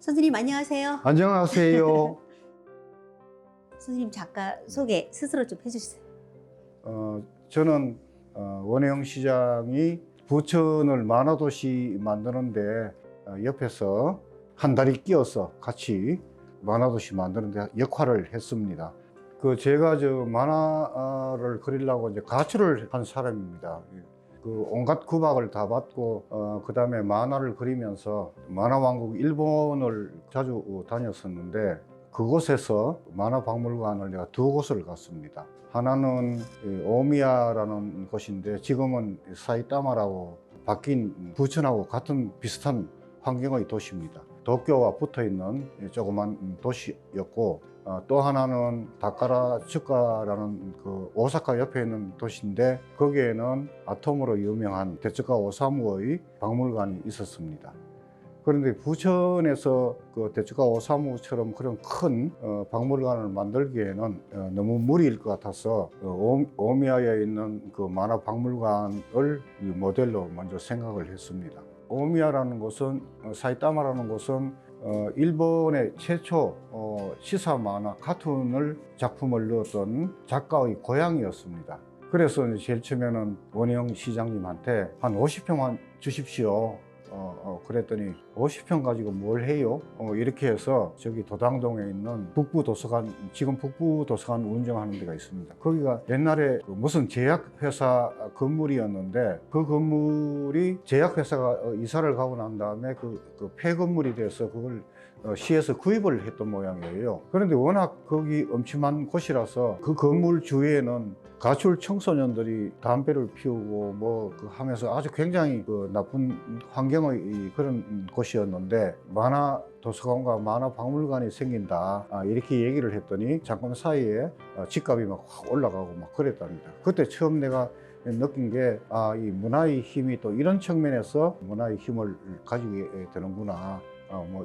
선생님 안녕하세요. 안녕하세요. 선생님 작가 소개 스스로 좀 해주세요. 저는 원혜영 시장이 부천을 만화도시 만드는데 옆에서 한 다리 끼어서 같이 만화도시 만드는데 역할을 했습니다. 제가 만화를 그리려고 이제 가출을 한 사람입니다. 온갖 구박을 다 받고 그 다음에 만화를 그리면서 만화왕국 일본을 자주 다녔었는데 그곳에서 만화박물관을 내가 두 곳을 갔습니다. 하나는 오미야라는 곳인데 지금은 사이타마라고 바뀐 부천하고 같은 비슷한 환경의 도시입니다. 도쿄와 붙어있는 조그만 도시였고 또 하나는 다카라츠카라는 오사카 옆에 있는 도시인데 거기에는 아톰으로 유명한 데츠카 오사무의 박물관이 있었습니다. 그런데 부천에서 데츠카 오사무처럼 그런 큰 박물관을 만들기에는 너무 무리일 것 같아서 오미야에 있는 만화 박물관을 모델로 먼저 생각을 했습니다. 오미야라는 곳은 사이타마라는 곳은 일본의 최초 시사 만화 카툰을 작품을 넣었던 작가의 고향이었습니다. 그래서 제일 처음에는 원혜영 시장님한테 한 50평만 주십시오. 그랬더니 50평 가지고 뭘 해요? 이렇게 해서 저기 도당동에 있는 북부도서관, 지금 북부도서관 운영하는 데가 있습니다. 거기가 옛날에 무슨 제약회사 건물이었는데 그 건물이 제약회사가 이사를 가고 난 다음에 폐건물이 돼서 그걸 시에서 구입을 했던 모양이에요. 그런데 워낙 거기 엄침한 곳이라서 그 건물 주위에는 가출 청소년들이 담배를 피우고 하면서 아주 굉장히 나쁜 환경의 그런 곳이었는데 만화 도서관과 만화 박물관이 생긴다 이렇게 얘기를 했더니 잠깐 사이에 집값이 막 확 올라가고 막 그랬답니다. 그때 처음 내가 느낀 게 이 문화의 힘이 또 이런 측면에서 문화의 힘을 가지게 되는구나.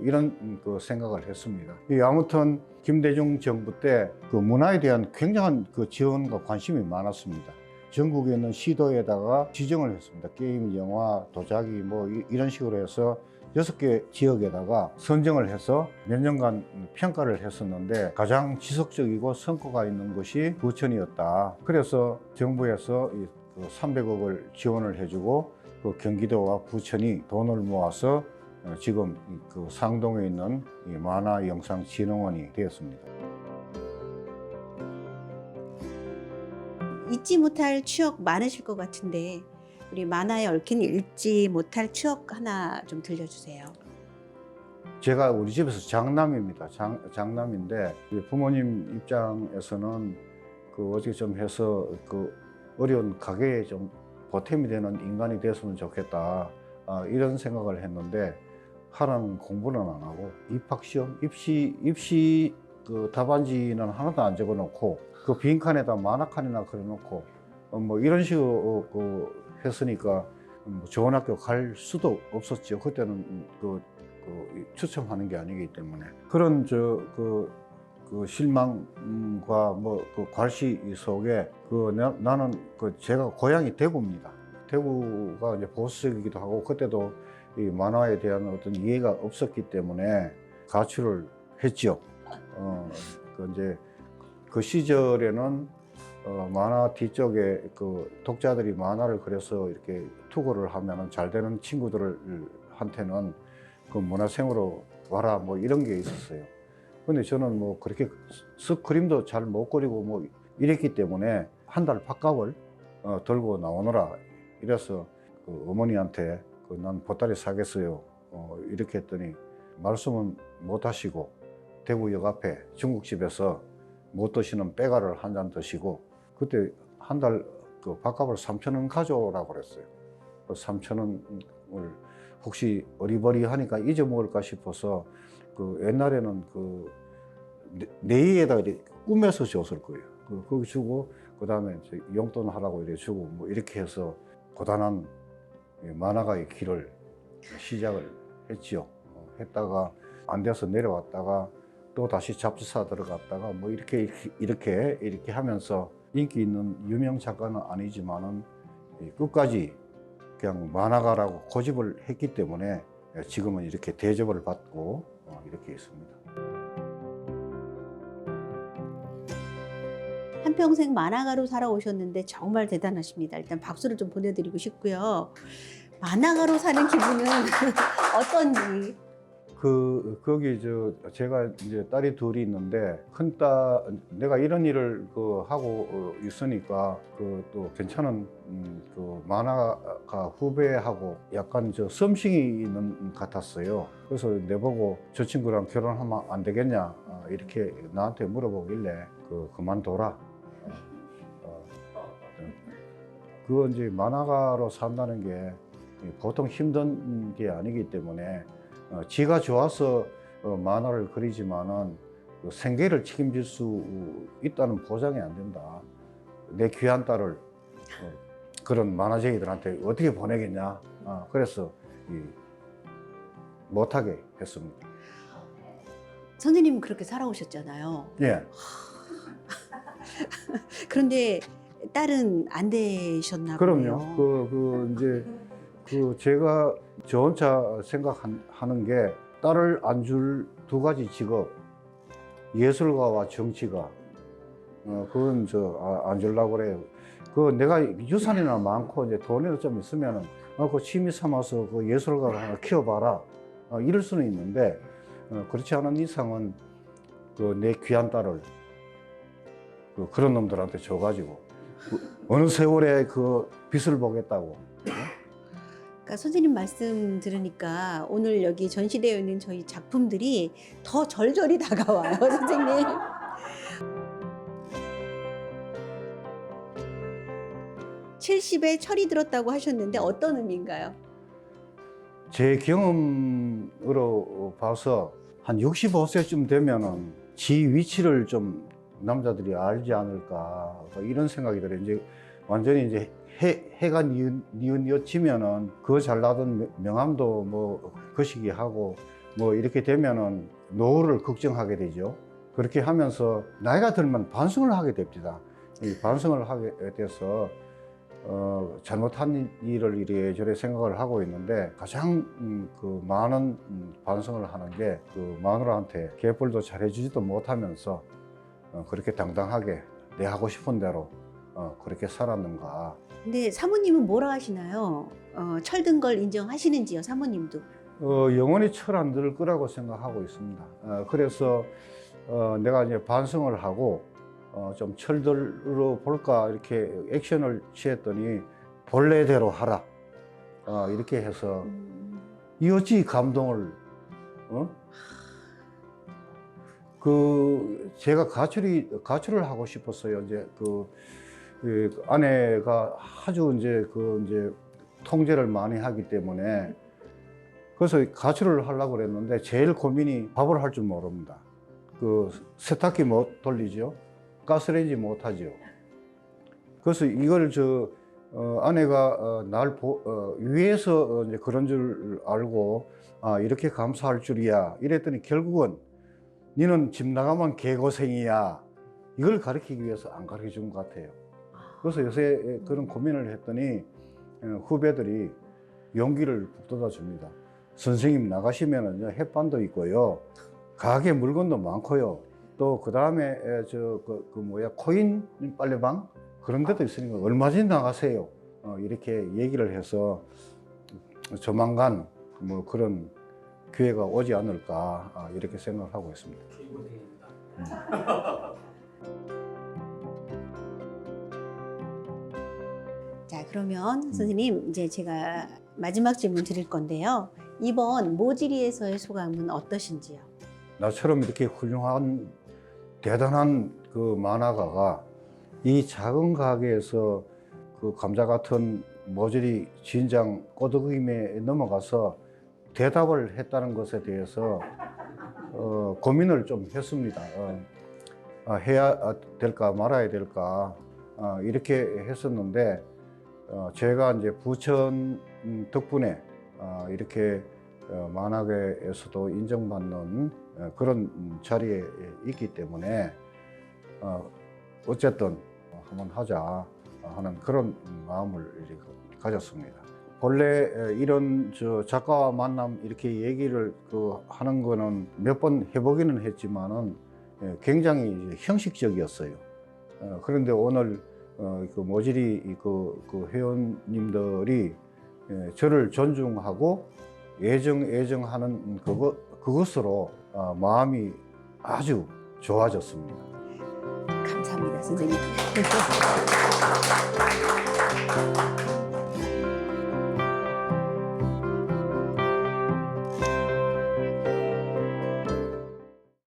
이런 생각을 했습니다. 아무튼 김대중 정부 때 문화에 대한 굉장한 지원과 관심이 많았습니다. 전국에 있는 시도에다가 지정을 했습니다. 게임, 영화, 도자기 이런 식으로 해서 6개 지역에다가 선정을 해서 몇 년간 평가를 했었는데 가장 지속적이고 성과가 있는 것이 부천이었다. 그래서 정부에서 300억을 지원을 해주고 경기도와 부천이 돈을 모아서 지금 상동에 있는 만화영상진흥원이 되었습니다. 잊지 못할 추억 많으실 것 같은데 우리 만화에 얽힌 잊지 못할 추억 하나 좀 들려주세요. 제가 우리 집에서 장남입니다. 장남인데 부모님 입장에서는 어떻게 좀 해서 어려운 가게에 좀 보탬이 되는 인간이 됐으면 좋겠다 이런 생각을 했는데 하라는 공부는 안 하고 입학시험, 입시 답안지는 하나도 안 적어놓고 빈칸에다 만화칸이나 그려놓고 이런 식으로 했으니까 좋은 학교 갈 수도 없었죠. 그때는 추첨하는 게 아니기 때문에 그런 실망과 괄시 속에 나는 제가 고향이 대구입니다. 대구가 이제 보수적이기도 하고 그때도 이 만화에 대한 어떤 이해가 없었기 때문에 가출을 했죠. 이제 그 시절에는 만화 뒤쪽에 독자들이 만화를 그려서 이렇게 투고를 하면은 잘 되는 친구들한테는 문화생으로 와라 이런 게 있었어요. 근데 저는 그렇게 쓱 그림도 잘 못 그리고 이랬기 때문에 한 달 밥값을 들고 나오너라 이래서 어머니한테 난 보따리 사겠어요 이렇게 했더니 말씀은 못 하시고 대구역 앞에 중국집에서 못 드시는 빼가를 한 잔 드시고 그때 한 달 밥값을 3,000원 가져오라고 그랬어요. 3,000원을 혹시 어리버리하니까 잊어먹을까 싶어서 옛날에는 네이에다 꾸며서 줬을 거예요. 거기 주고 그 다음에 용돈 하라고 이렇게 주고 이렇게 해서 고단한 만화가의 길을 시작을 했지요. 했다가 안 돼서 내려왔다가 또 다시 잡지사 들어갔다가 이렇게 하면서 인기 있는 유명 작가는 아니지만은 끝까지 그냥 만화가라고 고집을 했기 때문에 지금은 이렇게 대접을 받고 이렇게 있습니다. 한평생 만화가로 살아오셨는데 정말 대단하십니다. 일단 박수를 좀 보내드리고 싶고요. 만화가로 사는 기분은 어떤지. 거기 제가 이제 딸이 둘이 있는데 내가 이런 일을 하고 있으니까 또 괜찮은 만화가 후배하고 약간 썸씽이 있는 같았어요. 그래서 내보고 저 친구랑 결혼하면 안 되겠냐 이렇게 나한테 물어보길래 그만둬라. 그거 이제 만화가로 산다는 게 보통 힘든 게 아니기 때문에 지가 좋아서 만화를 그리지만은 생계를 책임질 수 있다는 보장이 안 된다. 내 귀한 딸을 그런 만화쟁이들한테 어떻게 보내겠냐. 그래서 못하게 했습니다. 선생님은 그렇게 살아오셨잖아요. 예. 그런데 딸은 안 되셨나 그럼요. 보네요. 이제 제가 저 혼자 생각하는 게 딸을 안 줄 두 가지 직업, 예술가와 정치가, 그건 안 주려고 그래요. 내가 유산이나 많고 이제 돈이나 좀 있으면은 그 취미 삼아서 그 예술가를 하나 키워봐라. 이럴 수는 있는데 그렇지 않은 이상은 내 귀한 딸을 그런 놈들한테 줘가지고 어느 세월에 그 빚을 보겠다고. 그러니까 선생님 말씀 들으니까 오늘 여기 전시되어 있는 저희 작품들이 더 절절히 다가와요, 선생님. (70에) 철이 들었다고 하셨는데 어떤 의미인가요? 제 경험으로 봐서 한 65세쯤 되면은 지 위치를 좀 남자들이 알지 않을까 이런 생각이 들어요. 이제 완전히 이제 해가 뉘어지면은 그 잘나던 명함도 뭐 거시기 하고 뭐 이렇게 되면은 노후를 걱정하게 되죠. 그렇게 하면서 나이가 들면 반성을 하게 됩니다. 이 반성을 하게 돼서 잘못한 일을 이래저래 생각을 하고 있는데 가장 많은 반성을 하는 게 마누라한테 개벌도 잘해주지도 못하면서 그렇게 당당하게 내 하고 싶은 대로 그렇게 살았는가. 근데 사모님은 뭐라 하시나요? 철든 걸 인정하시는지요, 사모님도? 영원히 철 안 들 거라고 생각하고 있습니다. 그래서 내가 이제 반성을 하고 좀 철들어 볼까 이렇게 액션을 취했더니 본래대로 하라 이렇게 해서 이 어찌 감동을 제가 가출을 하고 싶었어요. 이제 아내가 아주 이제 통제를 많이 하기 때문에 그래서 가출을 하려고 그랬는데 제일 고민이 밥을 할 줄 모릅니다. 세탁기 못 돌리죠. 가스레인지 못 하죠. 그래서 이걸 아내가 날 위해서 이제 그런 줄 알고 이렇게 감사할 줄이야 이랬더니 결국은 니는 집 나가면 개고생이야 이걸 가르치기 위해서 안 가르쳐 준 것 같아요. 그래서 요새 그런 고민을 했더니 후배들이 용기를 북돋아 줍니다. 선생님 나가시면은 햇반도 있고요, 가게 물건도 많고요, 또 그 다음에 코인 빨래방 그런 데도 있으니까 얼마든지 나가세요. 이렇게 얘기를 해서 조만간 뭐 그런 기회가 오지 않을까 이렇게 생각을 하고 있습니다. 자, 그러면 선생님 이제 제가 마지막 질문 드릴 건데요. 이번 모지리에서의 소감은 어떠신지요? 나처럼 이렇게 훌륭한 대단한 만화가가 이 작은 가게에서 감자 같은 모조리 진장 꼬드김에 넘어가서 대답을 했다는 것에 대해서 고민을 좀 했습니다. 해야 될까 말아야 될까 이렇게 했었는데 제가 이제 부천 덕분에 이렇게 만화계에서도 인정받는 그런 자리에 있기 때문에 어쨌든 한번 하자 하는 그런 마음을 가졌습니다. 본래 이런 작가와 만남 이렇게 얘기를 하는 거는 몇 번 해보기는 했지만은 굉장히 이제 형식적이었어요. 그런데 오늘 모질이 회원님들이 저를 존중하고 애정하는 그것으로 마음이 아주 좋아졌습니다. 감사합니다, 선생님.